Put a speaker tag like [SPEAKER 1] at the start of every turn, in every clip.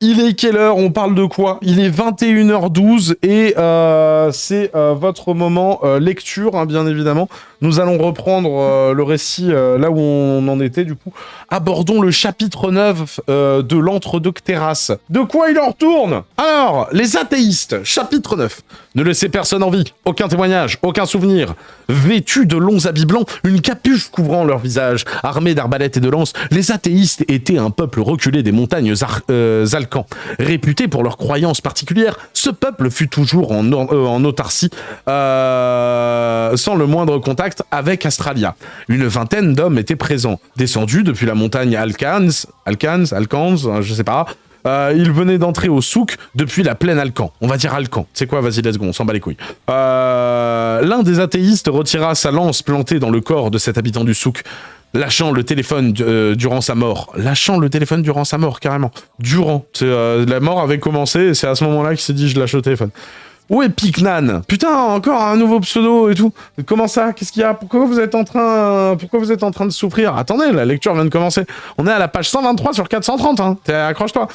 [SPEAKER 1] Il est quelle heure? On parle de quoi? Il est 21h12 et c'est votre moment lecture, hein, bien évidemment. Nous allons reprendre le récit là où on en était, du coup. Abordons le chapitre 9 de l'Entre-deux-Terrasses. De quoi il en retourne? Alors, les athéistes, chapitre 9. Ne laissez personne en vie, aucun témoignage, aucun souvenir. Vêtus de longs habits blancs, une capuche couvrant leur visage, armés d'arbalètes et de lances, les athéistes étaient un peuple reculé des montagnes Alcan. Réputé pour leurs croyances particulières, ce peuple fut toujours en autarcie, sans le moindre contact avec Astralia. Une vingtaine d'hommes étaient présents, descendus depuis la montagne Alcans, je sais pas. Ils venaient d'entrer au souk depuis la plaine Alcan. On va dire Alcan. C'est quoi? Vas-y, let's go, on s'en bat les couilles. L'un des athéistes retira sa lance plantée dans le corps de cet habitant du souk, lâchant le téléphone durant sa mort. Lâchant le téléphone durant sa mort, carrément. La mort avait commencé et c'est à ce moment-là qu'il s'est dit je lâche le téléphone. Où est Picnan? Putain, encore un nouveau pseudo et tout. Comment ça? Qu'est-ce qu'il y a? Pourquoi vous êtes en train de souffrir? Attendez, la lecture vient de commencer. On est à la page 123 sur 430, hein. Accroche-toi.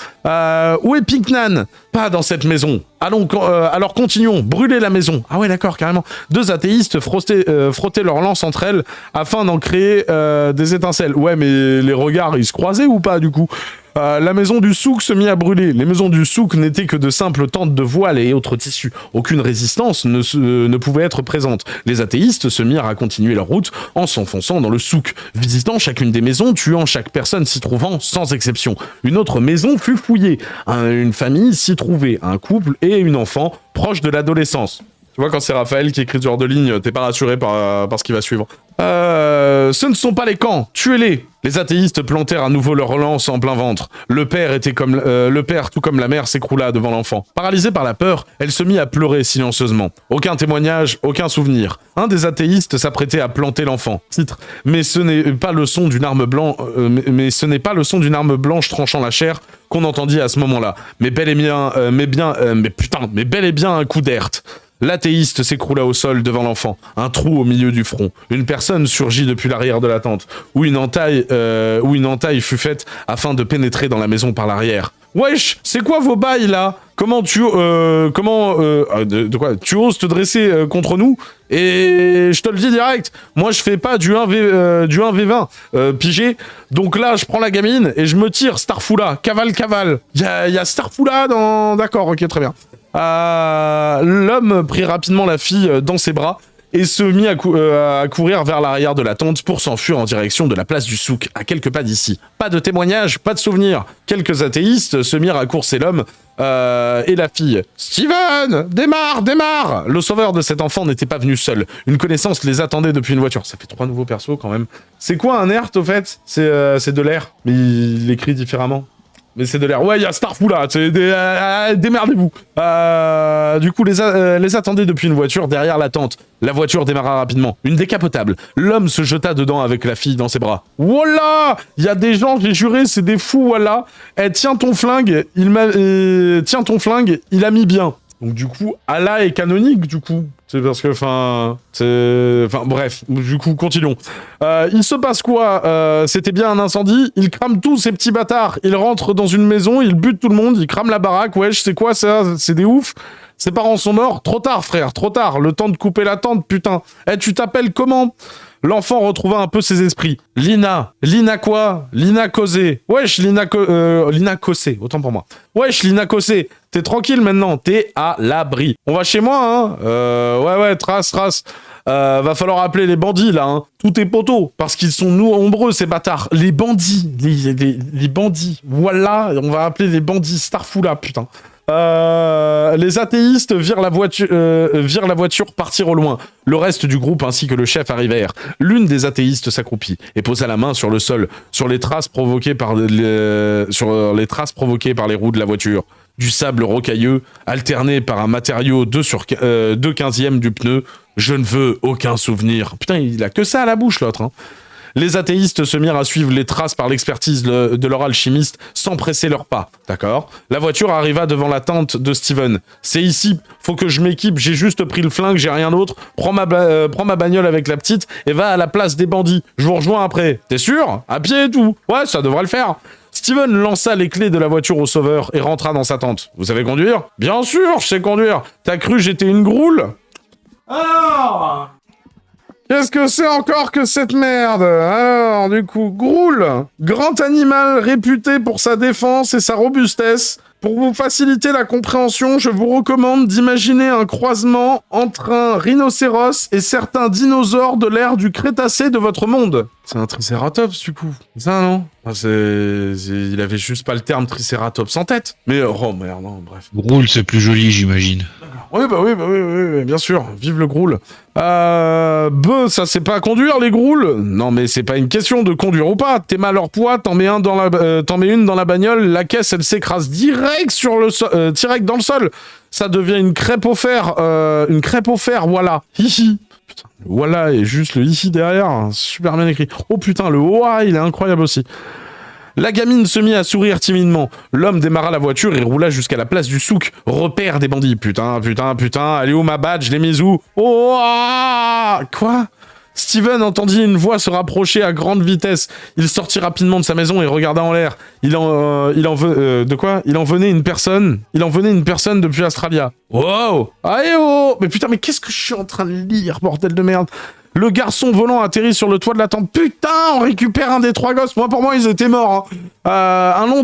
[SPEAKER 1] Où est Picnan? Pas dans cette maison. Alors continuons, brûlez la maison. Ah ouais, d'accord, carrément. Deux athéistes frottaient leurs lances entre elles afin d'en créer des étincelles. Ouais, mais les regards, ils se croisaient ou pas, du coup? La maison du souk se mit à brûler. Les maisons du souk n'étaient que de simples tentes de voiles et autres tissus. Aucune résistance ne pouvait être présente. Les athéistes se mirent à continuer leur route en s'enfonçant dans le souk, visitant chacune des maisons, tuant chaque personne s'y trouvant, sans exception. Une autre maison fut fouillée. Une famille s'y trouvait, un couple et une enfant proche de l'adolescence. Tu vois, quand c'est Raphaël qui écrit ce genre de ligne, t'es pas rassuré par ce qui va suivre. Ce ne sont pas les camps, tuez-les. Les athéistes plantèrent à nouveau leur lance en plein ventre. Le père, tout comme la mère, s'écroula devant l'enfant. Paralysée par la peur, elle se mit à pleurer silencieusement. Aucun témoignage, aucun souvenir. Un des athéistes s'apprêtait à planter l'enfant. Titre. Mais ce n'est pas le son d'une arme blanche, tranchant la chair qu'on entendit à ce moment-là. Mais bel et bien un coup d'herte. L'athéiste s'écroula au sol devant l'enfant, un trou au milieu du front. Une personne surgit depuis l'arrière de la tente, où une entaille fut faite afin de pénétrer dans la maison par l'arrière. Wesh, c'est quoi vos bails là? Tu oses te dresser contre nous? Et je te le dis direct, moi je fais pas du 1v20 pigé. Donc là, je prends la gamine et je me tire Starfoula, cavale. Y a Starfoula dans... D'accord, ok, très bien. L'homme prit rapidement la fille dans ses bras et se mit à courir vers l'arrière de la tente pour s'enfuir en direction de la place du souk, à quelques pas d'ici. Pas de témoignage, pas de souvenir. Quelques athéistes se mirent à courser l'homme et la fille. « Steven, démarre !» Le sauveur de cet enfant n'était pas venu seul. Une connaissance les attendait depuis une voiture. Ça fait 3 nouveaux persos quand même. C'est quoi un ERT au fait? C'est de l'air, mais il écrit différemment. Mais c'est de l'air. Ouais, il y a Starfoula, démerdez-vous. Du coup, les attendait depuis une voiture derrière la tente. La voiture démarra rapidement. Une décapotable. L'homme se jeta dedans avec la fille dans ses bras. Voilà! Il y a des gens, j'ai juré, c'est des fous, voilà. Tiens ton flingue, il a mis bien. Donc du coup, Allah est canonique, du coup. C'est parce que, bref, du coup, continuons. Il se passe quoi? C'était bien un incendie. Ils crament tous ces petits bâtards. Ils rentrent dans une maison, ils butent tout le monde, ils crament la baraque. Wesh, c'est quoi ça? C'est des oufs. Ses parents sont morts. Trop tard, frère, trop tard. Le temps de couper la tente, putain. Tu t'appelles comment? L'enfant retrouva un peu ses esprits. Lina quoi? Lina Cosé. Wesh, Lina Cossé, autant pour moi. Wesh, Lina Cossé, t'es tranquille maintenant, t'es à l'abri. On va chez moi, hein? Ouais, trace. Va falloir appeler les bandits, là, hein. Tous tes poteaux, parce qu'ils sont nombreux, ces bâtards. Les bandits, les bandits. Voilà, on va appeler les bandits Starfoula, putain. Les athéistes virent la voiture partir au loin. Le reste du groupe ainsi que le chef arrivèrent. L'une des athéistes s'accroupit et posa la main sur le sol, sur les traces provoquées par les roues de la voiture. Du sable rocailleux, alterné par un matériau 2/15 du pneu. Je ne veux aucun souvenir. Putain, il a que ça à la bouche, l'autre, hein. Les athéistes se mirent à suivre les traces par l'expertise de leur alchimiste sans presser leurs pas. D'accord. La voiture arriva devant la tente de Steven. C'est ici, faut que je m'équipe, j'ai juste pris le flingue, j'ai rien d'autre. Prends ma bagnole avec la petite et va à la place des bandits. Je vous rejoins après. T'es sûr? À pied et tout. Ouais, ça devrait le faire. Steven lança les clés de la voiture au sauveur et rentra dans sa tente. Vous savez conduire? Bien sûr, je sais conduire. T'as cru j'étais une groule? Alors, qu'est-ce que c'est encore que cette merde? Alors, du coup, groule, grand animal réputé pour sa défense et sa robustesse. Pour vous faciliter la compréhension, je vous recommande d'imaginer un croisement entre un rhinocéros et certains dinosaures de l'ère du Crétacé de votre monde. C'est un tricératops, du coup. C'est ça, non? Enfin, il avait juste pas le terme tricératops en tête. Mais, oh merde, non, bref.
[SPEAKER 2] Groule, c'est plus joli, j'imagine.
[SPEAKER 1] Oui, oui, bien sûr. Vive le groule. Ça c'est pas conduire, les groules? Non, mais c'est pas une question de conduire ou pas. T'es mal hors poids, t'en mets une dans la bagnole, la caisse, elle s'écrase direct sur le direct dans le sol. Ça devient une crêpe au fer, voilà. Hihi. Putain, le voilà et juste le hihi derrière, hein, super bien écrit. Oh putain, le ouah, il est incroyable aussi. La gamine se mit à sourire timidement. L'homme démarra la voiture et roula jusqu'à la place du souk. Repère des bandits. Putain, allez où ma badge, les mise où? Oh ah quoi? Steven entendit une voix se rapprocher à grande vitesse. Il sortit rapidement de sa maison et regarda en l'air. Il en venait une personne depuis Australia. Wow! Allez oh! Mais putain, mais qu'est-ce que je suis en train de lire, bordel de merde? Le garçon volant atterrit sur le toit de la tente. Putain, on récupère un des 3 gosses. Pour moi, ils étaient morts. Hein. Un long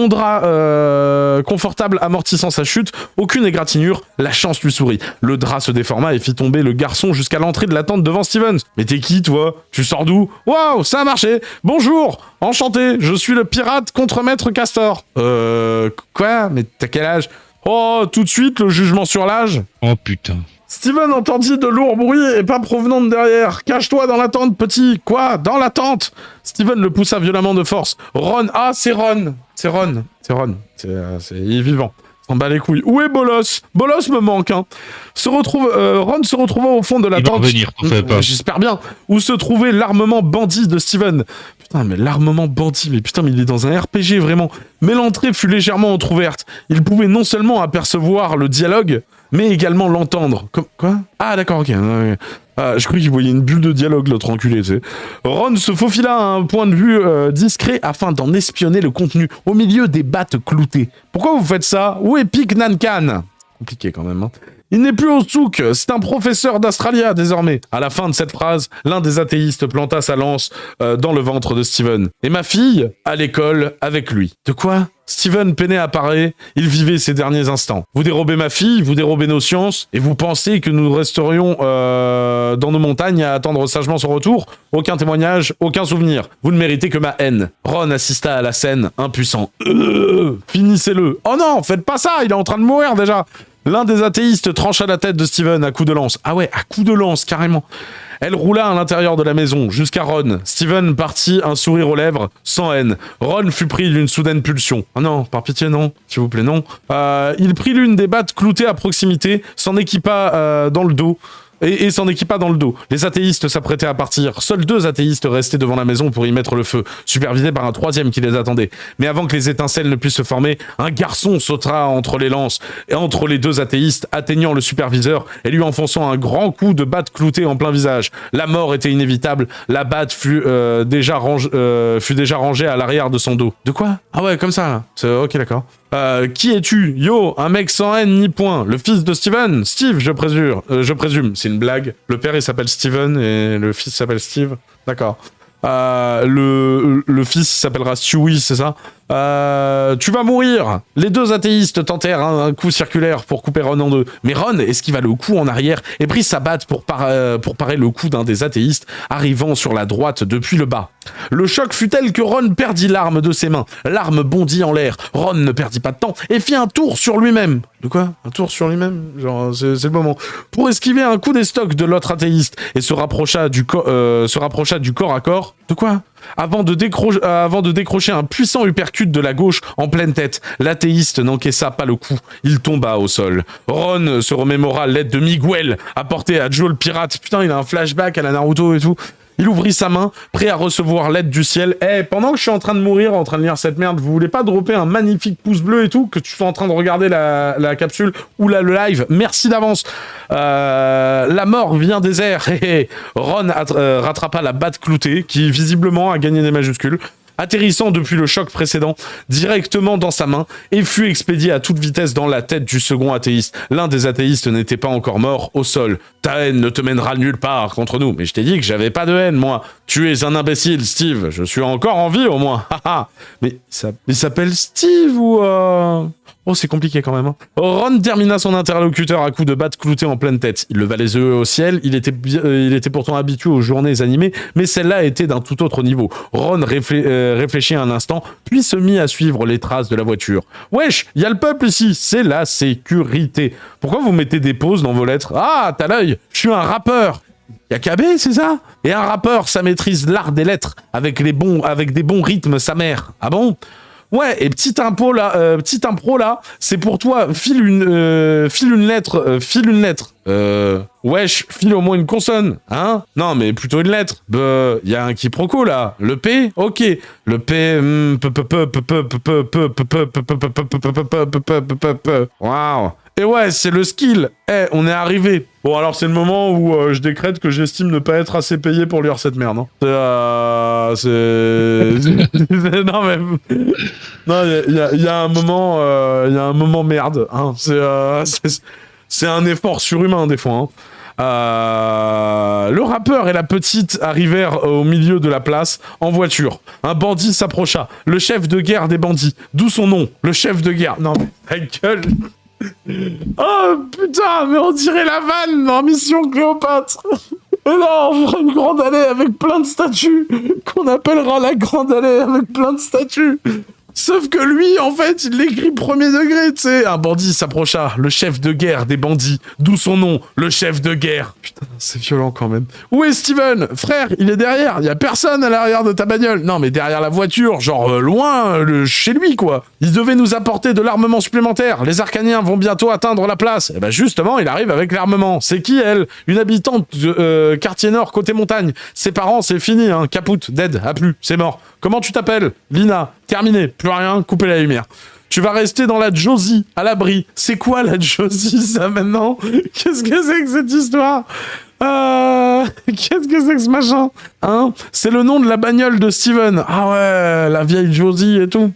[SPEAKER 1] drap confortable amortissant sa chute. Aucune égratignure. La chance lui sourit. Le drap se déforma et fit tomber le garçon jusqu'à l'entrée de la tente devant Steven. Mais t'es qui, toi? Tu sors d'où? Waouh, ça a marché. Bonjour, enchanté. Je suis le pirate contremaître Castor. Quoi? Mais t'as quel âge? Oh, tout de suite, le jugement sur l'âge.
[SPEAKER 2] Oh putain.
[SPEAKER 1] Steven entendit de lourds bruits et pas provenant de derrière. Cache-toi dans la tente, petit. Quoi? Dans la tente? Steven le poussa violemment de force. Ron. Ah, c'est Ron. C'est Ron. Il est vivant. S'en bat les couilles. Où est Bolos? Bolos me manque, hein. Ron se retrouva au fond de la tente.
[SPEAKER 2] Il va revenir, t'en fais pas.
[SPEAKER 1] J'espère bien. Où se trouvait l'armement bandit de Steven. Putain, mais l'armement bandit, mais putain, mais il est dans un RPG, vraiment. Mais l'entrée fut légèrement entrouverte. Il pouvait non seulement apercevoir le dialogue, mais également l'entendre. Quoi? Ah, d'accord, ok. Je croyais qu'il voyait une bulle de dialogue, l'autre enculé, tu sais. Ron se faufila à un point de vue discret afin d'en espionner le contenu, au milieu des battes cloutées. Pourquoi vous faites ça? Où est Pik Nankan? Compliqué quand même, hein. Il n'est plus au souk, c'est un professeur d'Australia désormais. À la fin de cette phrase, l'un des athéistes planta sa lance dans le ventre de Steven. Et ma fille, à l'école, avec lui. De quoi? Steven peinait à parler, il vivait ses derniers instants. Vous dérobez ma fille, vous dérobez nos sciences, et vous pensez que nous resterions dans nos montagnes à attendre sagement son retour? Aucun témoignage, aucun souvenir. Vous ne méritez que ma haine. Ron assista à la scène, impuissant. Finissez-le. Oh non, faites pas ça, il est en train de mourir déjà. L'un des athéistes trancha la tête de Steven à coups de lance. Ah ouais, à coups de lance, carrément. Elle roula à l'intérieur de la maison, jusqu'à Ron. Steven partit, un sourire aux lèvres, sans haine. Ron fut pris d'une soudaine pulsion. Oh non, par pitié, non. S'il vous plaît, non. Il prit l'une des battes cloutées à proximité, s'en équipa dans le dos. Et s'en équipa dans le dos. Les athéistes s'apprêtaient à partir. Seuls 2 athéistes restaient devant la maison pour y mettre le feu, supervisés par un 3e qui les attendait. Mais avant que les étincelles ne puissent se former, un garçon sauta entre les lances, et entre les 2 athéistes, atteignant le superviseur et lui enfonçant un grand coup de batte cloutée en plein visage. La mort était inévitable. La batte fut déjà rangée à l'arrière de son dos. De quoi? Ah ouais, comme ça, là. Ok, d'accord. Qui es-tu? Yo, un mec sans haine ni point. Le fils de Steven? Steve, je présume. C'est une blague. Le père, il s'appelle Steven et le fils s'appelle Steve. D'accord. Le fils s'appellera Stewie, c'est ça? Tu vas mourir. Les 2 athéistes tentèrent un coup circulaire pour couper Ron en 2. Mais Ron esquiva le coup en arrière et prit sa batte pour parer le coup d'un des athéistes, arrivant sur la droite depuis le bas. Le choc fut tel que Ron perdit l'arme de ses mains. L'arme bondit en l'air. Ron ne perdit pas de temps et fit un tour sur lui-même. De quoi? Un tour sur lui-même? Genre, c'est le moment. Pour esquiver un coup d'estoc de l'autre athéiste et se rapprocha du corps à corps. De quoi? Avant de décrocher un puissant uppercut de la gauche en pleine tête, l'athéiste n'encaissa pas le coup. Il tomba au sol. Ron se remémora l'aide de Miguel apportée à Joe le pirate. Putain, il a un flashback à la Naruto et tout. Il ouvrit sa main, prêt à recevoir l'aide du ciel. Pendant que je suis en train de mourir, en train de lire cette merde, vous voulez pas dropper un magnifique pouce bleu et tout, que tu sois en train de regarder la capsule ou le live? Merci d'avance. La mort vient des airs. Ron rattrapa la batte cloutée, qui visiblement a gagné des majuscules. atterrissant depuis le choc précédent directement dans sa main et fut expédié à toute vitesse dans la tête du second athéiste. L'un des athéistes n'était pas encore mort au sol. Ta haine ne te mènera nulle part contre nous. Mais je t'ai dit que j'avais pas de haine, moi. Tu es un imbécile, Steve. Je suis encore en vie, au moins. Mais il s'appelle Steve ou... Oh, c'est compliqué quand même. Hein. Ron termina son interlocuteur à coups de batte cloutée en pleine tête. Il leva les yeux au ciel. Il était pourtant habitué aux journées animées, mais celle-là était d'un tout autre niveau. Ron réfléchit un instant, puis se mit à suivre les traces de la voiture. Wesh, y a le peuple ici. C'est la sécurité. Pourquoi vous mettez des pauses dans vos lettres? Ah, t'as l'œil. Je suis un rappeur. Y'a KB, c'est ça? Et un rappeur, ça maîtrise l'art des lettres avec des bons rythmes, sa mère. Ah bon? Ouais, et petit impro là, c'est pour toi, file une lettre. Wesh, file au moins une consonne, hein? Non, mais plutôt une lettre. Y a un quiproquo là. Le P, ok. Le P, waouh. Et ouais, c'est le skill. On est arrivé. Bon, alors c'est le moment où je décrète que j'estime ne pas être assez payé pour lire cette merde. Hein. Non, mais... Non, il y a un moment merde. Hein. C'est un effort surhumain, des fois. Hein. Le rappeur et la petite arrivèrent au milieu de la place, en voiture. Un bandit s'approcha. Le chef de guerre des bandits. D'où son nom, le chef de guerre. Non, mais ta gueule. Oh putain, mais on dirait la vanne dans Mission Cléopâtre. Et là, on fera une grande allée avec plein de statues, qu'on appellera la grande allée avec plein de statues. Sauf que lui, en fait, il l'écrit premier degré, tu sais. Un bandit s'approcha, le chef de guerre des bandits. D'où son nom, le chef de guerre. Putain, c'est violent quand même. Où est Steven? Frère, il est derrière. Y a personne à l'arrière de ta bagnole. Non, mais derrière la voiture, genre loin, chez lui, quoi. Il devait nous apporter de l'armement supplémentaire. Les Arcaniens vont bientôt atteindre la place. Et ben justement, il arrive avec l'armement. C'est qui, elle? Une habitante de quartier nord, côté montagne. Ses parents, c'est fini, hein. Caput, dead, à plus, c'est mort. Comment tu t'appelles? Lina. Terminé, plus rien, couper la lumière. Tu vas rester dans la Josie, à l'abri. C'est quoi la Josie, ça, maintenant? Qu'est-ce que c'est que cette histoire? Qu'est-ce que c'est que ce machin? Hein? C'est le nom de la bagnole de Steven. Ah ouais, la vieille Josie et tout.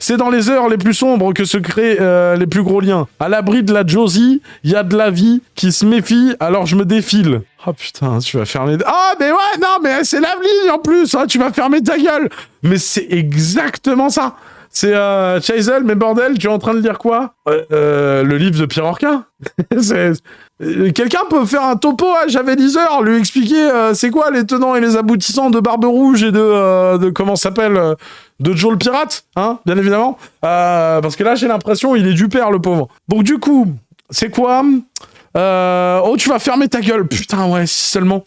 [SPEAKER 1] C'est dans les heures les plus sombres que se créent les plus gros liens. À l'abri de la Josie, il y a de la vie qui se méfie, alors je me défile. Oh putain, tu vas fermer... Ah, mais ouais, non, mais c'est l'avenir en plus, hein, tu vas fermer ta gueule. Mais c'est exactement ça. C'est Chazelle, mais bordel, tu es en train de lire quoi? Le livre de Pierre Horquin. Quelqu'un peut faire un topo à Javeliseur, lui expliquer c'est quoi les tenants et les aboutissants de Barbe Rouge et de comment ça s'appelle de Joe le pirate, hein, bien évidemment. Parce que là, j'ai l'impression il est du père, le pauvre. Donc du coup, c'est quoi? Oh, tu vas fermer ta gueule. Putain, ouais, si seulement...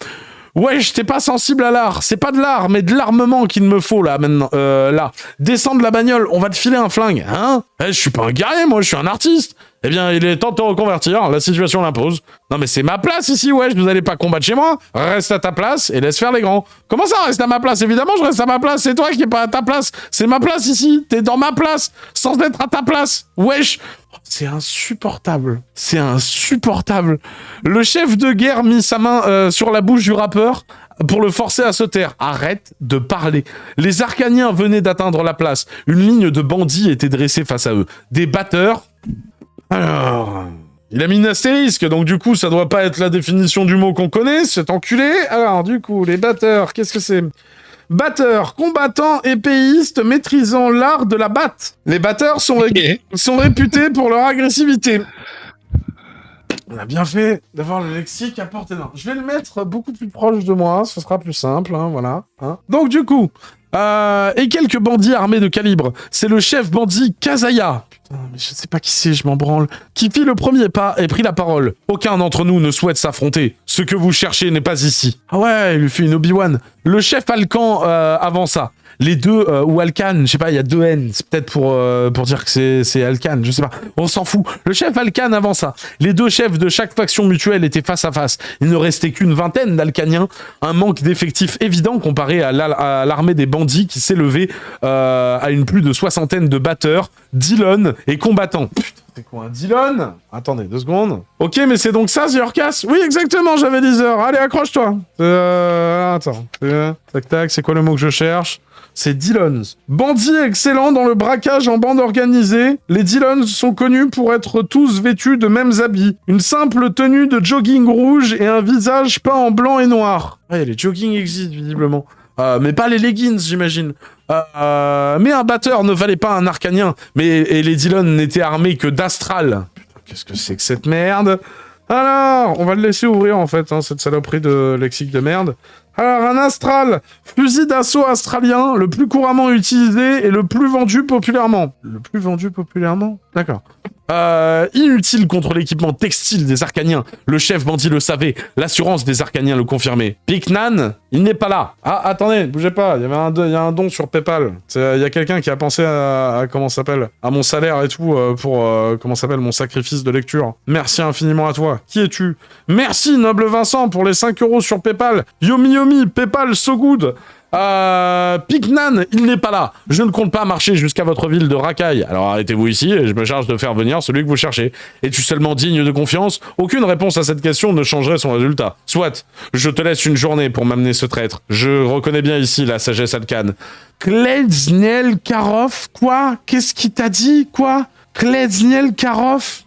[SPEAKER 1] Ouais, j'étais pas sensible à l'art. C'est pas de l'art, mais de l'armement qu'il me faut, là, maintenant. Là. Descends de la bagnole, on va te filer un flingue, hein? Je suis pas un guerrier, moi, je suis un artiste. Eh bien, il est temps de te reconvertir, la situation l'impose. Non, mais c'est ma place ici, wesh, vous allez pas combattre chez moi. Reste à ta place et laisse faire les grands. Comment ça, reste à ma place? Évidemment, je reste à ma place. C'est toi qui es pas à ta place. C'est ma place ici. T'es dans ma place, sans être à ta place. Wesh. C'est insupportable. C'est insupportable. Le chef de guerre mit sa main sur la bouche du rappeur pour le forcer à se taire. Arrête de parler. Les Arcaniens venaient d'atteindre la place. Une ligne de bandits était dressée face à eux. Des batteurs... Alors... Il a mis une astérisque, donc du coup, ça doit pas être la définition du mot qu'on connaît, cet enculé. Alors, du coup, les batteurs, qu'est-ce que c'est? Batteurs, combattants, épéistes, maîtrisant l'art de la batte. Les batteurs sont réputés pour leur agressivité. On a bien fait d'avoir le lexique à portée de main. Je vais le mettre beaucoup plus proche de moi, ce sera plus simple, hein, voilà. Hein. Donc du coup, et quelques bandits armés de calibre. C'est le chef bandit Kazaya. Putain, mais je sais pas qui c'est, je m'en branle. Qui fit le premier pas et prit la parole. Aucun d'entre nous ne souhaite s'affronter. Ce que vous cherchez n'est pas ici. Ah ouais, il lui fait une Obi-Wan. Le chef Alcan avança. Les deux, ou Alcan, je sais pas, il y a deux N, c'est peut-être pour dire que c'est Alcan, je sais pas, on s'en fout. Le chef Alcan avança. Les deux chefs de chaque faction mutuelle étaient face à face. Il ne restait qu'une vingtaine d'Alcaniens, un manque d'effectifs évident comparé à l'armée des bandits qui s'élevait à une plus de soixantaine de batteurs, Dillon et combattants. Putain. C'est quoi un Dillon? Attendez, 2 secondes. Ok, mais c'est donc ça, The Orcas? Oui, exactement, j'avais 10 heures. Allez, accroche-toi. Attends. Tac, tac, c'est quoi le mot que je cherche? C'est Dillons. Bandits excellents dans le braquage en bande organisée, les Dillons sont connus pour être tous vêtus de mêmes habits. Une simple tenue de jogging rouge et un visage peint en blanc et noir. Ouais, les jogging existent, visiblement. Mais pas les leggings, j'imagine. Mais un batteur ne valait pas un arcanien. Et les Dillon n'étaient armés que d'astral. Putain, qu'est-ce que c'est que cette merde? Alors, on va le laisser ouvrir, en fait, hein, cette saloperie de lexique de merde. Alors, un astral, fusil d'assaut australien, le plus couramment utilisé et le plus vendu populairement. Le plus vendu populairement? D'accord. Inutile contre l'équipement textile des Arcaniens. Le chef bandit le savait, l'assurance des Arcaniens le confirmait. Picnan, il n'est pas là. Ah, attendez, bougez pas, il y a un don sur PayPal. Il y a quelqu'un qui a pensé à comment ça s'appelle, à mon salaire et tout, pour, comment ça s'appelle, mon sacrifice de lecture. Merci infiniment à toi. Qui es-tu? Merci, noble Vincent, pour les 5 € sur PayPal. Yomi, PayPal, so good. Picnan, il n'est pas là. Je ne compte pas marcher jusqu'à votre ville de Racaille. Alors arrêtez-vous ici et je me charge de faire venir celui que vous cherchez. Es-tu seulement digne de confiance? Aucune réponse à cette question ne changerait son résultat. Soit, je te laisse une journée pour m'amener ce traître. Je reconnais bien ici la sagesse alcane. Kledzniel Karov? Quoi? Qu'est-ce qu'il t'a dit? Quoi? Kledzniel Karov?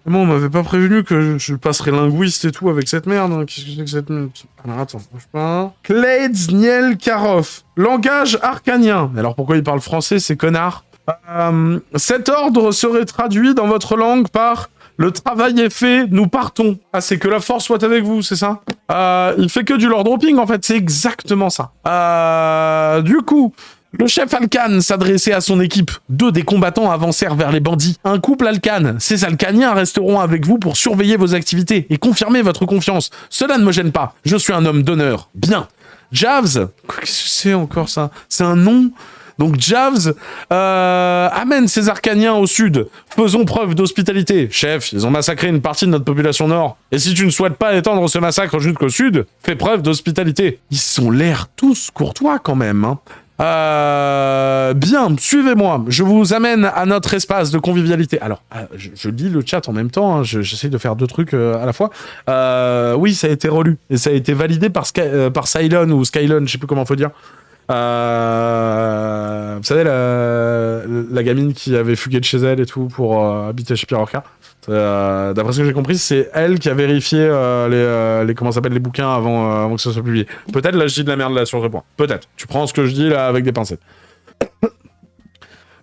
[SPEAKER 1] Bon, on m'avait pas prévenu que je passerais linguiste et tout avec cette merde. Hein. Qu'est-ce que c'est que cette merde? Alors attends, bouge pas. Kledzniel Karov. Langage arcanien. Alors pourquoi il parle français, ces connards? Cet ordre serait traduit dans votre langue par « Le travail est fait, nous partons ». Ah, c'est que la force soit avec vous, c'est ça? Il fait que du lord dropping, en fait. C'est exactement ça. Du coup... Le chef Alcan s'adressait à son équipe. 2 des combattants avancèrent vers les bandits. Un couple Alcan. Ces Alcaniens resteront avec vous pour surveiller vos activités et confirmer votre confiance. Cela ne me gêne pas. Je suis un homme d'honneur. Bien. Javs. Qu'est-ce que c'est encore ça? C'est un nom? Donc Javs amène ces Arcaniens au sud. Faisons preuve d'hospitalité. Chef, ils ont massacré une partie de notre population nord. Et si tu ne souhaites pas étendre ce massacre jusqu'au sud, fais preuve d'hospitalité. Ils ont l'air tous courtois quand même, hein. Bien, suivez-moi. Je vous amène à notre espace de convivialité. Alors, je lis le chat en même temps. Hein, j'essaie de faire 2 trucs à la fois. Oui, ça a été relu. Et ça a été validé par Cylon ou Skylon, je sais plus comment faut dire. Vous savez, la gamine qui avait fugué de chez elle et tout pour habiter chez Pierre Orca. D'après ce que j'ai compris, c'est elle qui a vérifié comment s'appellent les bouquins avant que ça soit publié. Peut-être là je dis de la merde là sur ce point. Peut-être. Tu prends ce que je dis là avec des pincettes.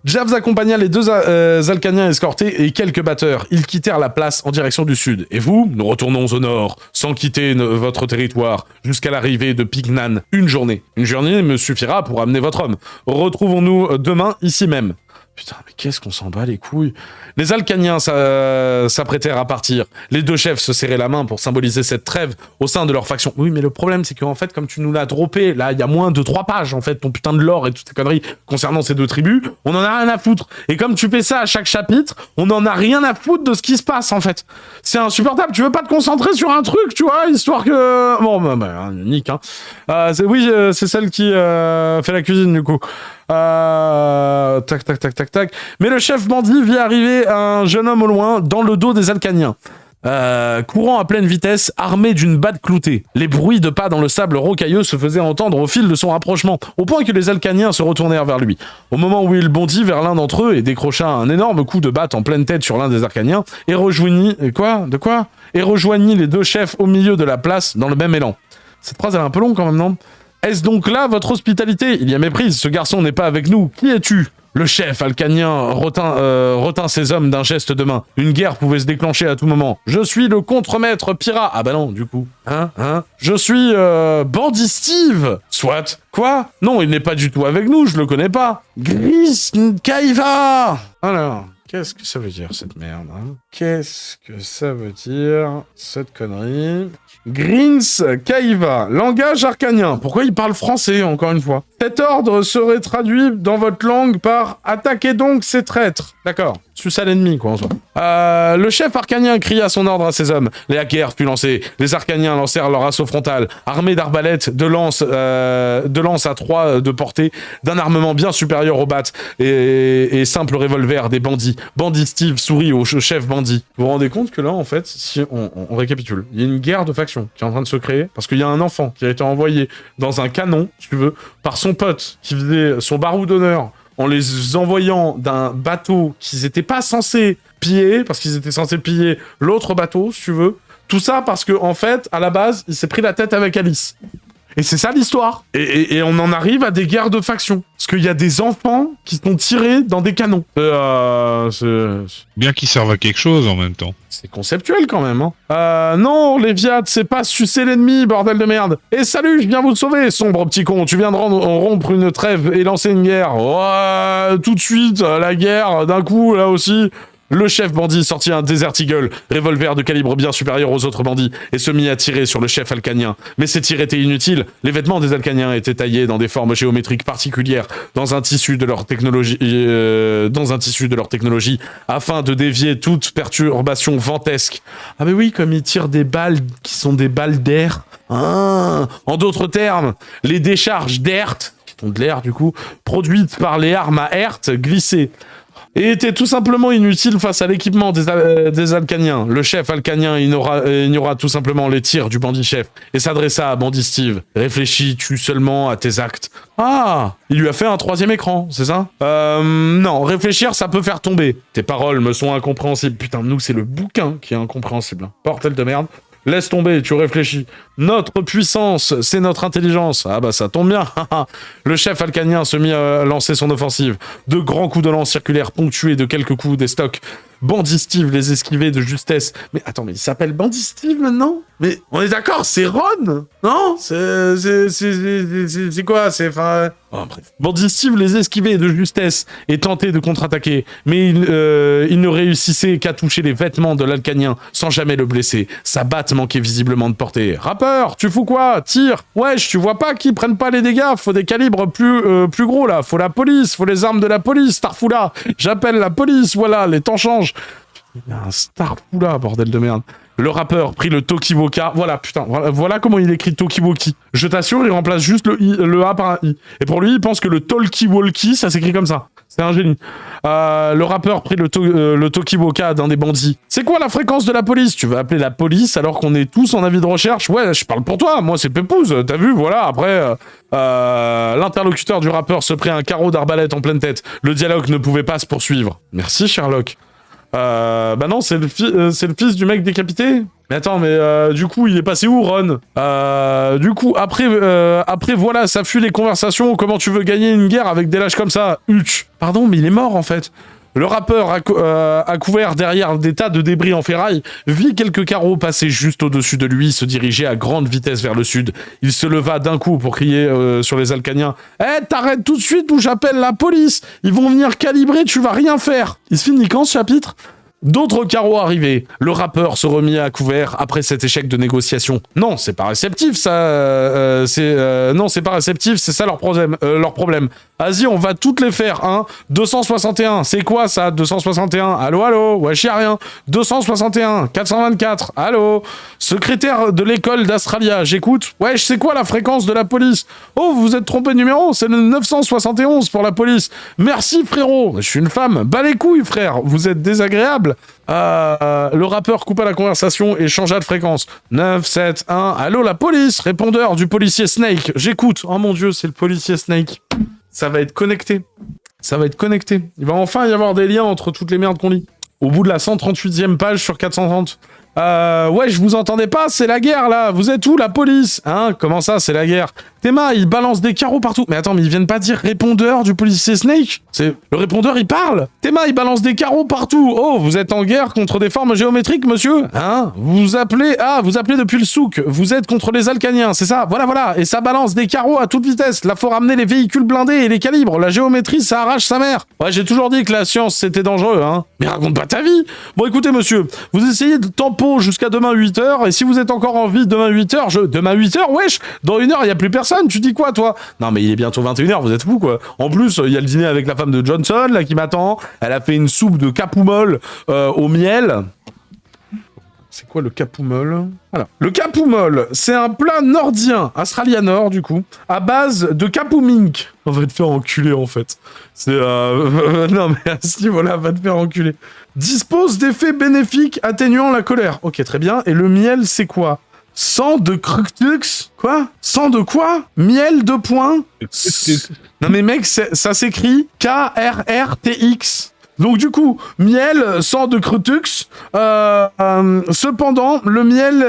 [SPEAKER 1] Javs accompagna les 2 Alcaniens escortés et quelques batteurs. Ils quittèrent la place en direction du sud. Et vous, nous retournons au nord, sans quitter votre territoire, jusqu'à l'arrivée de Picnan. Une journée. Une journée me suffira pour amener votre homme. Retrouvons-nous demain, ici même. Putain, mais qu'est-ce qu'on s'en bat les couilles? Les Alcaniens s'apprêtèrent à partir. Les 2 chefs se serraient la main pour symboliser cette trêve au sein de leur faction. Oui, mais le problème, c'est qu'en fait, comme tu nous l'as droppé, là, il y a moins de 3 pages, en fait, ton putain de lore et toutes ces conneries concernant ces 2 tribus, on en a rien à foutre. Et comme tu fais ça à chaque chapitre, on en a rien à foutre de ce qui se passe, en fait. C'est insupportable. Tu veux pas te concentrer sur un truc, tu vois, histoire que... Bon, unique, hein. C'est celle qui fait la cuisine, du coup. Tac. Mais le chef bandit vit arriver un jeune homme au loin, dans le dos des Alcaniens. Courant à pleine vitesse, armé d'une batte cloutée. Les bruits de pas dans le sable rocailleux se faisaient entendre au fil de son rapprochement, au point que les Alcaniens se retournèrent vers lui. Au moment où il bondit vers l'un d'entre eux et décrocha un énorme coup de batte en pleine tête sur l'un des Arcaniens, et rejoignit... Et rejoignit les 2 chefs au milieu de la place dans le même élan. Cette phrase elle est un peu longue quand même, non? Est-ce donc là votre hospitalité? Il y a méprise, ce garçon n'est pas avec nous. Qui es-tu? Le chef alcanien retint ses hommes d'un geste de main. Une guerre pouvait se déclencher à tout moment. Je suis le contre-maître Pyrrha. Ah bah non, du coup. Je suis Bandit Steve. Soit. Quoi? Non, il n'est pas du tout avec nous, je le connais pas. Gris Kaiva. Alors... Qu'est-ce que ça veut dire, cette merde, hein? Qu'est-ce que ça veut dire, cette connerie? Grins Kaiva, langage arcanien. Pourquoi il parle français, encore une fois? Cet ordre serait traduit dans votre langue par « Attaquez donc ces traîtres ». D'accord. Suce à l'ennemi, quoi, en soi. Le chef arcanien cria son ordre à ses hommes. La guerre fut lancée. Les arcaniens lancèrent leur assaut frontal, armés d'arbalètes, de lances à 3 de portée, d'un armement bien supérieur au bat et simple revolver des bandits. Bandit Steve sourit au chef bandit. Vous vous rendez compte que là, en fait, si on récapitule, il y a une guerre de factions qui est en train de se créer parce qu'il y a un enfant qui a été envoyé dans un canon, si tu veux, par son pote qui faisait son barou d'honneur en les envoyant d'un bateau qu'ils n'étaient pas censés piller, parce qu'ils étaient censés piller l'autre bateau, si tu veux. Tout ça parce que, en fait, à la base, il s'est pris la tête avec Alice. Et c'est ça l'histoire. Et on en arrive à des guerres de factions. Parce qu'il y a des enfants qui sont tirés dans des canons.
[SPEAKER 2] Bien qu'ils servent à quelque chose en même temps.
[SPEAKER 1] C'est conceptuel quand même, hein. Non, Léviat, c'est pas sucer l'ennemi, bordel de merde. Et salut, je viens vous sauver, sombre petit con. Tu viens de rompre une trêve et lancer une guerre. Ouais, tout de suite, la guerre, d'un coup, là aussi. Le chef bandit sortit un Desert Eagle, revolver de calibre bien supérieur aux autres bandits, et se mit à tirer sur le chef alcanien. Mais ces tirs étaient inutiles. Les vêtements des alcaniens étaient taillés dans des formes géométriques particulières, dans un tissu de leur technologie, afin de dévier toute perturbation ventesque. Ah mais oui, comme ils tirent des balles qui sont des balles d'air. Ah, en d'autres termes, les décharges d'Hert, qui sont de l'air du coup, produites par les armes à Hert, glissaient. Et était tout simplement inutile face à l'équipement des Alcaniens. Le chef alcanien ignora tout simplement les tirs du bandit-chef et s'adressa à bandit Steve. Réfléchis-tu seulement à tes actes? Ah, il lui a fait un 3e écran, c'est ça? Non, réfléchir, ça peut faire tomber. Tes paroles me sont incompréhensibles. Putain, nous, c'est le bouquin qui est incompréhensible. Portel de merde. Laisse tomber, tu réfléchis. Notre puissance, c'est notre intelligence. Ah bah ça tombe bien. Le chef alcanien se mit à lancer son offensive. De grands coups de lance circulaires ponctués de quelques coups d'estoc. Bandit Steve les esquivait de justesse. Mais attends, mais il s'appelle Bandit Steve maintenant? Mais on est d'accord, c'est Ron? Non? C'est quoi? C'est enfin... Oh, bref. Bandit Steve les esquivait de justesse et tentait de contre-attaquer. Mais il ne réussissait qu'à toucher les vêtements de l'alcanien sans jamais le blesser. Sa batte manquait visiblement de portée. Rappeur, tu fous quoi? Tire! Wesh, tu vois pas qu'ils prennent pas les dégâts? Faut des calibres plus gros là. Faut la police, faut les armes de la police, Starfoula. J'appelle la police, voilà, les temps changent. Il y a un Starfoula, bordel de merde. Le rappeur prit le Tokiwoka. Voilà, putain, voilà comment il écrit Tokiwoki. Je t'assure, il remplace juste le A par un I. Et pour lui, il pense que le Tolkiwalki, ça s'écrit comme ça. C'est un génie. Le rappeur prit le Tokiwoka d'un des bandits. C'est quoi la fréquence de la police? Tu veux appeler la police alors qu'on est tous en avis de recherche? Ouais, je parle pour toi. Moi, c'est Pépouze. T'as vu? Voilà, après... l'interlocuteur du rappeur se prit un carreau d'arbalète en pleine tête. Le dialogue ne pouvait pas se poursuivre. Merci, Sherlock. Bah non, c'est le fils du mec décapité. Mais attends, mais du coup, il est passé où, Ron? Du coup, après, voilà, ça fuit les conversations. Comment tu veux gagner une guerre avec des lâches comme ça? Hutch. Pardon, mais il est mort, en fait. Le rappeur, à couvert derrière des tas de débris en ferraille, vit quelques carreaux passer juste au-dessus de lui, se diriger à grande vitesse vers le sud. Il se leva d'un coup pour crier sur les Alcaniens. « Eh, t'arrêtes tout de suite ou j'appelle la police! Ils vont venir calibrer, tu vas rien faire !» Il se finit quand, ce chapitre? D'autres carreaux arrivaient. Le rappeur se remit à couvert après cet échec de négociation. Non, c'est pas réceptif, ça. Non, c'est pas réceptif, c'est ça leur problème. Vas-y, on va toutes les faire, hein. 261, c'est quoi ça, 261? Allô, wesh, y'a rien. 261, 424, allô. Secrétaire de l'école d'Astralia, j'écoute. Wesh, c'est quoi la fréquence de la police? Oh, vous vous êtes trompé de numéro, c'est le 971 pour la police. Merci, frérot. Je suis une femme. Bas les couilles, frère. Vous êtes désagréable. Le rappeur coupa la conversation et changea de fréquence. 971, allô, la police. Répondeur du policier Snake, j'écoute. Oh mon dieu, c'est le policier Snake. Ça va être connecté. Il va enfin y avoir des liens entre toutes les merdes qu'on lit. Au bout de la 138e page sur 430. Ouais, je vous entendais pas, c'est la guerre, là. Vous êtes où, la police? Hein? Comment ça, c'est la guerre? Théma, il balance des carreaux partout. Mais attends, mais ils viennent pas dire répondeur du policier Snake? Le répondeur, il parle. Théma, il balance des carreaux partout. Oh, vous êtes en guerre contre des formes géométriques, monsieur? Hein? Vous appelez depuis le souk. Vous êtes contre les Alcaniens, c'est ça? Voilà. Et ça balance des carreaux à toute vitesse. Là, faut ramener les véhicules blindés et les calibres. La géométrie, ça arrache sa mère. Ouais, j'ai toujours dit que la science, c'était dangereux, hein. Mais raconte pas ta vie. Bon, écoutez, monsieur, vous essayez de tamponner repos jusqu'à demain 8h, et si vous êtes encore en vie demain 8h, demain 8h, wesh, dans 1 heure, il n'y a plus personne, tu dis quoi, toi? Non, mais il est bientôt 21h, vous êtes fous, quoi. En plus, il y a le dîner avec la femme de Johnson, là, qui m'attend. Elle a fait une soupe de capoumol au miel. C'est quoi le capoumol? Voilà. Le capoumol, c'est un plat nordien, australianor du coup, à base de capoumink. On va te faire enculer en fait. C'est non mais à ce niveau-là, va te faire enculer. Dispose d'effets bénéfiques atténuant la colère. Ok, très bien. Et le miel, c'est quoi? Sang de Cructux? Quoi? Sang de quoi? Miel de points? Non mais mec, ça s'écrit KRRTX. Donc du coup, miel, sang de Cructux. Cependant, le miel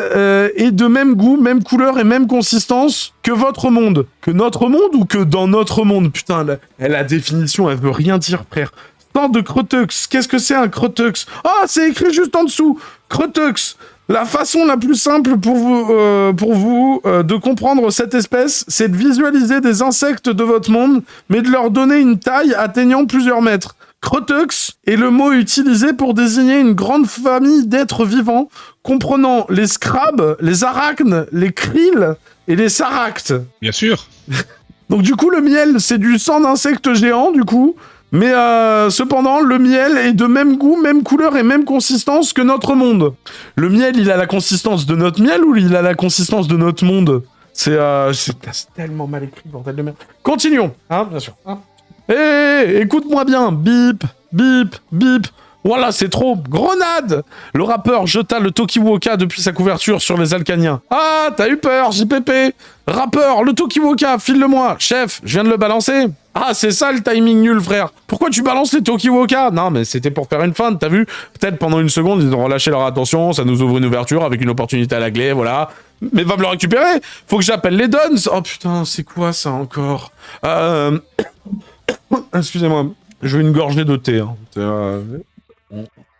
[SPEAKER 1] est de même goût, même couleur et même consistance que votre monde. Que notre monde ou que dans notre monde? Putain, la définition, elle veut rien dire, frère. Sang de Cructux. Qu'est-ce que c'est un Cructux? Ah, c'est écrit juste en dessous. Cructux. La façon la plus simple pour vous de comprendre cette espèce, c'est de visualiser des insectes de votre monde, mais de leur donner une taille atteignant plusieurs mètres. Crotux est le mot utilisé pour désigner une grande famille d'êtres vivants, comprenant les scrabes, les arachnes, les krills et les saractes.
[SPEAKER 2] Bien sûr.
[SPEAKER 1] Donc du coup, le miel, c'est du sang d'insectes géants, du coup. Mais cependant, le miel est de même goût, même couleur et même consistance que notre monde. Le miel, il a la consistance de notre miel ou il a la consistance de notre monde? C'est tellement mal écrit, bordel de merde. Continuons, hein, bien sûr. Hein. Hé, écoute-moi bien, bip, bip, bip. Voilà, c'est trop. Grenade! Le rappeur jeta le Tokiwoka depuis sa couverture sur les Alcaniens. Ah, t'as eu peur, JPP. Rappeur, le Tokiwoka, file-le-moi. Chef, je viens de le balancer. Ah, c'est ça le timing nul, frère. Pourquoi tu balances les Tokiwoka? Non, mais c'était pour faire une feinte, t'as vu? Peut-être pendant une seconde, ils ont relâché leur attention, ça nous ouvre une ouverture avec une opportunité à la clé, voilà. Mais va me le récupérer. Faut que j'appelle les Dons. Oh putain, c'est quoi ça encore? Excusez-moi, je veux une gorgée de thé. Hein.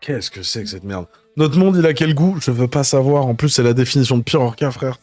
[SPEAKER 1] Qu'est-ce que c'est que cette merde? Notre monde, il a quel goût? Je veux pas savoir. En plus, c'est la définition de Pyrorca, frère.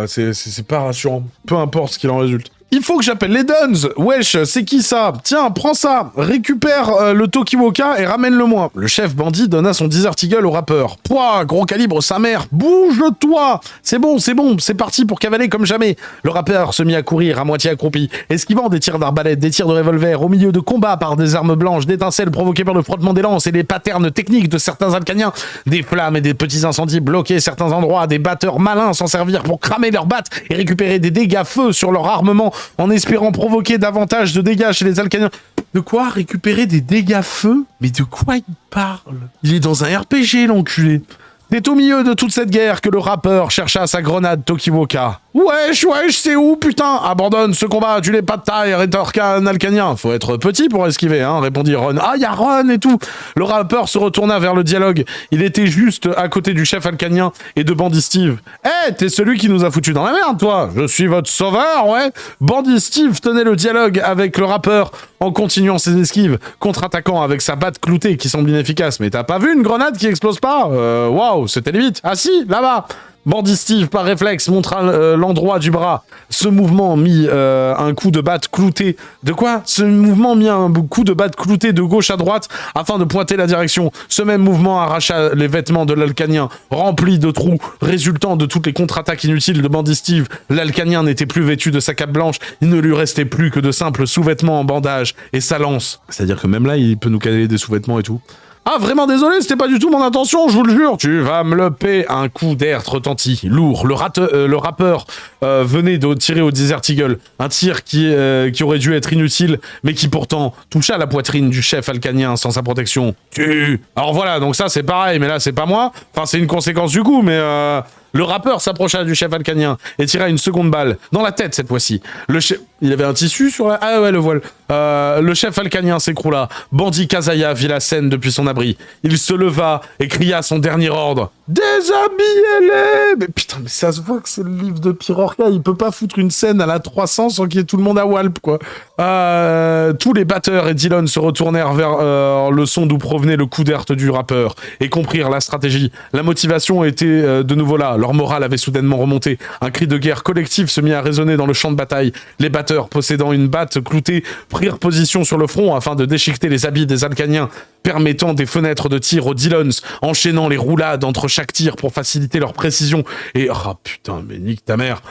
[SPEAKER 1] C'est pas rassurant. Peu importe ce qu'il en résulte. Il faut que j'appelle les Duns. Wesh, c'est qui ça? Tiens, prends ça. Récupère le Tokiwoka et ramène-le-moi. Le chef bandit donna son Desert Eagle au rappeur. Pouah, gros calibre, sa mère. Bouge-toi. C'est bon, c'est parti pour cavaler comme jamais. Le rappeur se mit à courir à moitié accroupi, esquivant des tirs d'arbalète, des tirs de revolver, au milieu de combats par des armes blanches, d'étincelles provoquées par le frottement des lances et les patterns techniques de certains Alcaniens. Des flammes et des petits incendies bloquaient certains endroits, des batteurs malins s'en servirent pour cramer leurs battes et récupérer des dégâts feu sur leur armement, en espérant provoquer davantage de dégâts chez les Alcaniens. De quoi? Récupérer des dégâts feu? Mais de quoi il parle? Il est dans un RPG, l'enculé. C'est au milieu de toute cette guerre que le rappeur chercha sa grenade Tokiwoka. Wesh, c'est où, putain? Abandonne ce combat, tu n'es pas de taille, rétorqua un Alcanien. Faut être petit pour esquiver, hein, répondit Ron. Ah, y a Ron et tout. Le rappeur se retourna vers le dialogue. Il était juste à côté du chef Alcanien et de Bandit Steve. Eh, t'es celui qui nous a foutu dans la merde, toi. Je suis votre sauveur, ouais. Bandit Steve tenait le dialogue avec le rappeur en continuant ses esquives, contre-attaquant avec sa batte cloutée qui semble inefficace. Mais t'as pas vu une grenade qui explose pas? Waouh, c'était limite. Ah si, là-bas. Bandit Steve, par réflexe, montra l'endroit du bras. Ce mouvement mit un coup de batte clouté. De quoi? Ce mouvement mit un coup de batte clouté de gauche à droite afin de pointer la direction. Ce même mouvement arracha les vêtements de l'Alcanien, remplis de trous, résultant de toutes les contre-attaques inutiles de Bandit Steve. L'Alcanien n'était plus vêtu de sa cape blanche. Il ne lui restait plus que de simples sous-vêtements en bandage et sa lance. C'est-à-dire que même là, il peut nous caler des sous-vêtements et tout. Ah, vraiment désolé, c'était pas du tout mon intention, je vous le jure. Tu vas me le payer. Un coup d'air retentit, lourd. Le rappeur venait de tirer au Desert Eagle. Un tir qui aurait dû être inutile, mais qui pourtant toucha la poitrine du chef alcanien sans sa protection. Alors voilà, donc ça c'est pareil, mais là c'est pas moi. Enfin, c'est une conséquence du coup, mais... Le rappeur s'approcha du chef alcanien et tira une seconde balle, dans la tête cette fois-ci. Il avait un tissu sur la... Ah ouais, le voile. Le chef alcanien s'écroula. Bandit Kazaya vit la scène depuis son abri. Il se leva et cria son dernier ordre. Déshabillez-les! Mais putain, mais ça se voit que c'est le livre de Pyrorca. Il peut pas foutre une scène à la 300 sans qu'il y ait tout le monde à Walp, quoi. Tous les batteurs et Dillon se retournèrent vers le son d'où provenait le coup d'alerte du rappeur et comprirent la stratégie. La motivation était de nouveau là. Leur morale avait soudainement remonté. Un cri de guerre collectif se mit à résonner dans le champ de bataille. Les batteurs, possédant une batte cloutée, prirent position sur le front afin de déchiqueter les habits des Alcaniens, permettant des fenêtres de tir aux Dillons, enchaînant les roulades entre chaque tir pour faciliter leur précision. Et, oh putain, mais nique ta mère,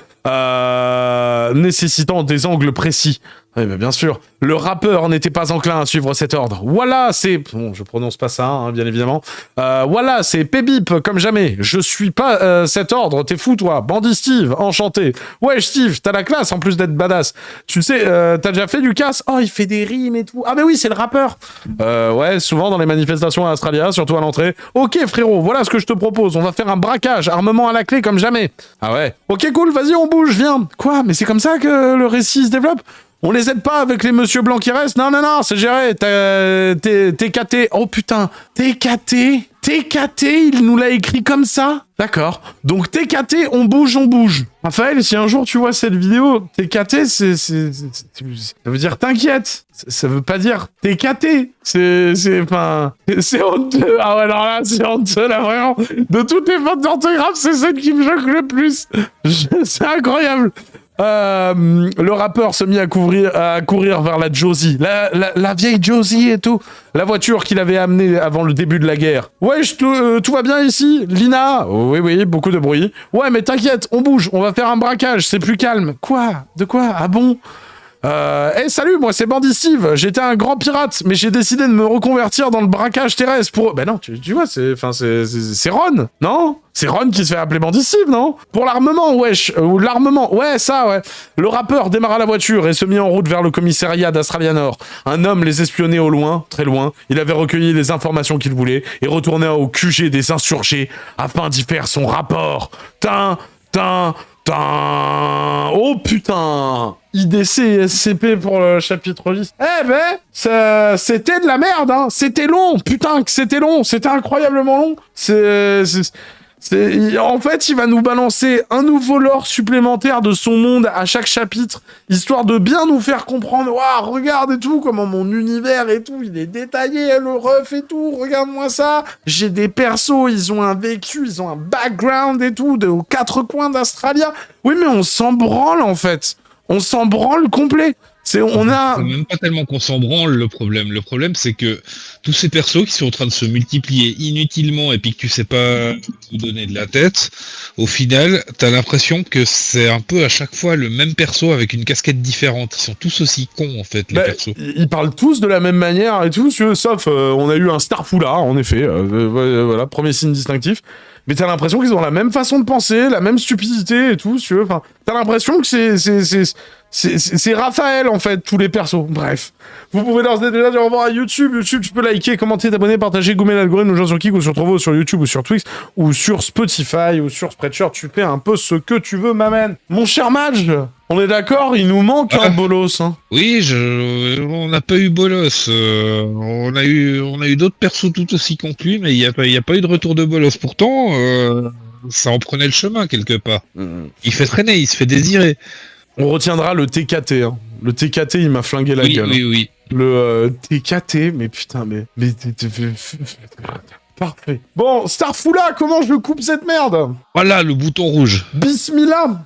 [SPEAKER 1] nécessitant des angles précis. Oui, mais bien sûr. Le rappeur n'était pas enclin à suivre cet ordre. Voilà, c'est... Bon, je prononce pas ça, hein, bien évidemment. Voilà, c'est Pébip, comme jamais. Je suis pas cet ordre, t'es fou, toi. Bandit Steve, enchanté. Ouais, Steve, t'as la classe, en plus d'être badass. Tu sais, t'as déjà fait du casse? Oh, il fait des rimes et tout. Ah, mais oui, c'est le rappeur. Ouais, souvent dans les manifestations à Australia, surtout à l'entrée. Ok, frérot, voilà ce que je te propose. On va faire un braquage, armement à la clé, comme jamais. Ah ouais. Ok, cool, vas-y, on bouge, viens. Quoi? Mais c'est comme ça que le récit se développe? On les aide pas avec les monsieur blancs qui restent? Non, non, non, c'est géré. TKT. Oh putain. TKT. TKT, il nous l'a écrit comme ça? D'accord. Donc TKT, on bouge, on bouge. Raphaël, si un jour tu vois cette vidéo, TKT, ça veut dire t'inquiète. Ça veut pas dire TKT. C'est honteux. Ah ouais, alors là, c'est honteux, là, vraiment. De toutes les fautes d'orthographe, c'est celle qui me choque le plus. C'est incroyable. Le rappeur se mit à courir vers la Josie, la vieille Josie et tout, la voiture qu'il avait amenée avant le début de la guerre. Ouais, tout va bien ici, Lina? Oui, oui, beaucoup de bruit. Ouais, mais t'inquiète, on bouge, on va faire un braquage, c'est plus calme. Quoi? De quoi? Ah bon? Hey, salut, moi c'est Bandit Steve, j'étais un grand pirate, mais j'ai décidé de me reconvertir dans le braquage terrestre pour... Ben non, tu vois, c'est Ron, non? C'est Ron qui se fait appeler Bandit Steve, non? Pour l'armement, wesh, ou l'armement, ouais, ça, ouais. Le rappeur démarra la voiture et se mit en route vers le commissariat d'Australia Nord. Un homme les espionnait au loin, très loin, il avait recueilli les informations qu'il voulait et retournait au QG des insurgés afin d'y faire son rapport. Oh putain! IDC et SCP pour le chapitre 10. Eh ben, c'était de la merde, hein. C'était long, putain que c'était long, c'était incroyablement long. En fait, il va nous balancer un nouveau lore supplémentaire de son monde à chaque chapitre, histoire de bien nous faire comprendre, waouh, regarde et tout, comment mon univers et tout, il est détaillé, le ref et tout, regarde-moi ça. J'ai des persos, ils ont un vécu, ils ont un background et tout, aux quatre coins d'Australia. Oui, mais on s'en branle, en fait. On s'en branle complet. C'est
[SPEAKER 2] même pas tellement qu'on s'en branle, le problème. Le problème, c'est que tous ces persos qui sont en train de se multiplier inutilement et puis que tu sais pas où donner de la tête, au final, t'as l'impression que c'est un peu à chaque fois le même perso avec une casquette différente. Ils sont tous aussi cons, en fait, les persos.
[SPEAKER 1] Ils parlent tous de la même manière et tout, sauf on a eu un Starfoula, en effet. Voilà, premier signe distinctif. Mais t'as l'impression qu'ils ont la même façon de penser, la même stupidité et tout, enfin, t'as l'impression que c'est Raphaël, en fait, tous les persos. Bref. Vous pouvez leur déjà dire au revoir à YouTube. YouTube, tu peux liker, commenter, t'abonner, partager, gommer l'algorithme, nos gens sur Kik ou sur Trovo, sur YouTube ou sur Twix, ou sur Spotify ou sur Spreadshirt. Tu fais un peu ce que tu veux, m'amène. Mon cher Madge, on est d'accord, il nous manque un bolos, hein.
[SPEAKER 2] Oui, on n'a pas eu bolos. On a eu d'autres persos tout aussi conclus, mais il y a pas eu de retour de bolos. Pourtant, ça en prenait le chemin quelque part. Il fait traîner, il se fait désirer.
[SPEAKER 1] On retiendra le TKT, hein. Le TKT, il m'a flingué la gueule.
[SPEAKER 2] Oui.
[SPEAKER 1] Le TKT, mais putain, mais... Parfait. Bon, Starfoula, comment je coupe cette merde?
[SPEAKER 2] Voilà, le bouton rouge.
[SPEAKER 1] Bismillah.